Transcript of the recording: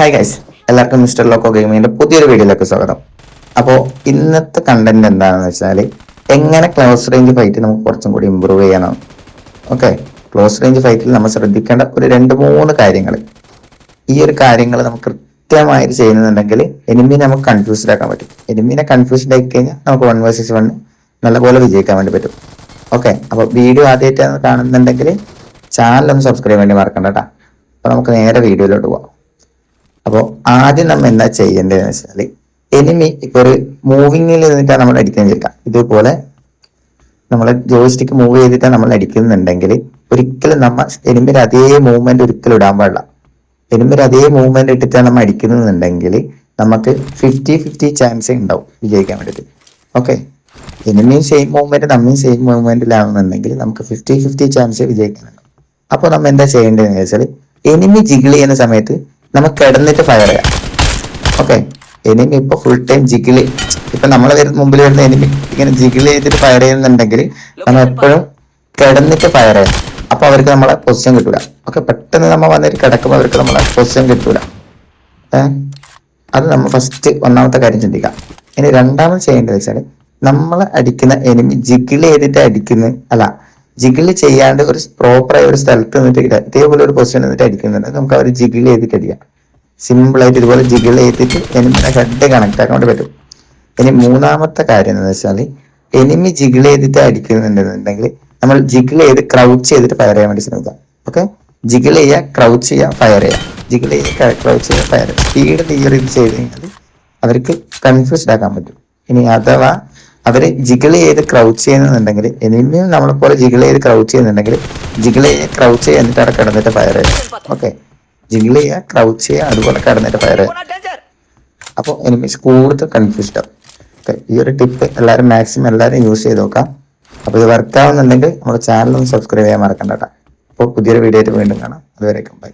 Hi guys, എല്ലാവർക്കും mister loco ഗെയിമിങ്ങിന്റെ പുതിയൊരു വീഡിയോയിലേക്ക് സ്വാഗതം. അപ്പോൾ ഇന്നത്തെ കണ്ടന്റ് എന്താണെന്ന് വെച്ചാൽ എങ്ങനെ ക്ലോസ് റേഞ്ച് ഫൈറ്റ് നമുക്ക് കുറച്ചും കൂടി ഇമ്പ്രൂവ് ചെയ്യാനാണ്. ഓക്കെ, ക്ലോസ് റേഞ്ച് ഫൈറ്റിൽ നമ്മൾ ശ്രദ്ധിക്കേണ്ട ഒരു 2-3 കാര്യങ്ങൾ. ഈ ഒരു കാര്യങ്ങൾ നമുക്ക് കൃത്യമായിട്ട് ചെയ്യുന്നുണ്ടെങ്കിൽ എനിമിനെ നമുക്ക് കൺഫ്യൂസ്ഡ് ആക്കാൻ പറ്റും. എനിമിനെ കൺഫ്യൂസ്ഡ് ആക്കി കഴിഞ്ഞാൽ നമുക്ക് 1 vs 1 നല്ലപോലെ വിജയിക്കാൻ വേണ്ടി പറ്റും. ഓക്കെ, അപ്പോൾ വീഡിയോ ആദ്യമായിട്ടാണ് കാണുന്നുണ്ടെങ്കിൽ ചാനൽ ഒന്ന് സബ്സ്ക്രൈബ് വേണ്ടി മറക്കണ്ട കേട്ടോ. അപ്പോൾ നമുക്ക് നേരെ വീഡിയോയിലോട്ട് പോവാം. അപ്പോൾ ആദ്യം നമ്മൾ എന്താ ചെയ്യേണ്ടതെന്ന് വെച്ചാൽ എനിമി ഇപ്പൊ ഒരു മൂവിങ്ങിൽ നിന്നിട്ടാണ് നമ്മൾ അടിക്കാൻ ചേർക്കാം. ഇതുപോലെ നമ്മളെ ജോയിസ്റ്റിക്ക് മൂവ് ചെയ്തിട്ടാണ് നമ്മൾ അടിക്കുന്നുണ്ടെങ്കിൽ ഒരിക്കലും നമ്മൾ എനിമിയുടെ അതേ മൂവ്മെന്റ് ഒരിക്കലും ഇടാൻ പാടില്ല. എനിമിയുടെ അതേ മൂവ്മെന്റ് ഇട്ടിട്ടാണ് നമ്മൾ അടിക്കുന്നുണ്ടെങ്കിൽ നമുക്ക് 50-50 ചാൻസ് ഉണ്ടാവും വിജയിക്കാൻ വേണ്ടിയിട്ട്. ഓക്കെ, എനിമിയും സെയിം മൂവ്മെന്റ് നമ്മയും സെയിം മൂവ്മെന്റിലാണെന്നുണ്ടെങ്കിൽ നമുക്ക് 50-50 ചാൻസ് വിജയിക്കാനുണ്ടാവും. അപ്പോൾ നമ്മൾ എന്താ ചെയ്യേണ്ടതെന്ന് വെച്ചാൽ എനിമി ജിഗിൾ ചെയ്യുന്ന സമയത്ത് നമുക്ക് കിടന്നിട്ട് ഫയർ ചെയ്യാം. ഓക്കെ, എനിമി ഇപ്പൊ ഫുൾ ടൈം ജിഗിള്, ഇപ്പൊ നമ്മളെ മുമ്പിൽ വരുന്ന എനിമി ഇങ്ങനെ ജിഗിൾ ചെയ്തിട്ട് ഫയർ ചെയ്യുന്നുണ്ടെങ്കിൽ നമ്മൾ എപ്പോഴും കിടന്നിട്ട് ഫയർ ചെയ്യാം. അപ്പൊ അവർക്ക് നമ്മളെ പൊസിഷൻ കിട്ടൂല. ഓക്കെ, പെട്ടെന്ന് നമ്മൾ വന്നിട്ട് കിടക്കുമ്പോൾ അവർക്ക് നമ്മളെ പൊസിഷൻ കിട്ടൂല. അത് നമ്മൾ ഫസ്റ്റ് ഒന്നാമത്തെ കാര്യം ചിന്തിക്കാം. ഇനി രണ്ടാമത് ചെയ്യേണ്ടത് വെച്ചാൽ നമ്മളെ അടിക്കുന്ന എനിമി ജിഗിൾ ചെയ്തിട്ട് ജിഗിള് ചെയ്യാണ്ട് ഒരു പ്രോപ്പറായ ഒരു സ്ഥലത്ത് നിന്നിട്ട് ഇതേപോലെ ഒരു പൊസിഷൻ നിന്നിട്ട് അടിക്കുന്നുണ്ട്, നമുക്ക് അവർ ജിഗിൾ ചെയ്തിട്ട് അടിക്കാം. സിമ്പിൾ ആയിട്ട് ഇതുപോലെ ജിഗിൾ ചെയ്തിട്ട് എനിമിനെ ഹെഡ് കണക്ട് ആക്കാൻ വേണ്ടി പറ്റും. ഇനി മൂന്നാമത്തെ കാര്യം എന്ന് വെച്ചാൽ എനിമി ജിഗിൾ ചെയ്തിട്ട് അടിക്കുന്നുണ്ടെന്നുണ്ടെങ്കിൽ നമ്മൾ ജിഗിൾ ചെയ്ത് ക്രൗച്ച് ചെയ്തിട്ട് ഫയർ ചെയ്യാൻ വേണ്ടി ശ്രമിക്കാം. ഓക്കെ, ജിഗിൾ ചെയ്യുക, ക്രൗച്ച് ചെയ്യുക, ഫയർ ചെയ്യുക, ജിഗിൾ ചെയ്യുക, ക്രൗച്ച് ചെയ്യുക, ഫയർ ചെയ്യുക. സ്പീഡ് ക്ലിയർ ഇത് ചെയ്ത് കഴിഞ്ഞാൽ അവർക്ക് കൺഫ്യൂസ്ഡ് ആക്കാൻ പറ്റും. ഇനി അഥവാ അവര് ജിഗിൾ ചെയ്ത് ക്രൗച്ച് ചെയ്യുന്നുണ്ടെങ്കിൽ എനിമിയും നമ്മളെ പോലെ ജിഗിൾ ചെയ്ത് ക്രൗച്ച് ചെയ്യുന്നുണ്ടെങ്കിൽ ജിഗിൾ ചെയ്യുക, ക്രൗച്ച് ചെയ്യുക, എന്നിട്ട് അവിടെ കിടന്നിട്ട് ഫയർ ചെയ്യുക. ഓക്കെ, ജിഗിൾ ചെയ്യുക, ക്രൗച്ച് ചെയ്യുക, അതുപോലെ കിടന്നിട്ട് ഫയർ ചെയ്യുക. അപ്പോൾ എനിമീസ് കൂടുതൽ കൺഫ്യൂസ്ഡ് ആവും. ഓക്കെ, ഈ ഒരു ടിപ്പ് മാക്സിമം എല്ലാവരും യൂസ് ചെയ്ത് നോക്കാം. അപ്പോൾ ഇത് വർക്ക് ആവുന്നുണ്ടെങ്കിൽ നമ്മുടെ ചാനൽ ഒന്ന് സബ്സ്ക്രൈബ് ചെയ്യാൻ മറക്കണ്ട കേട്ടോ. അപ്പോൾ പുതിയൊരു വീഡിയോ ആയിട്ട് വീണ്ടും കാണാം. അതുവരേക്കും ബൈ.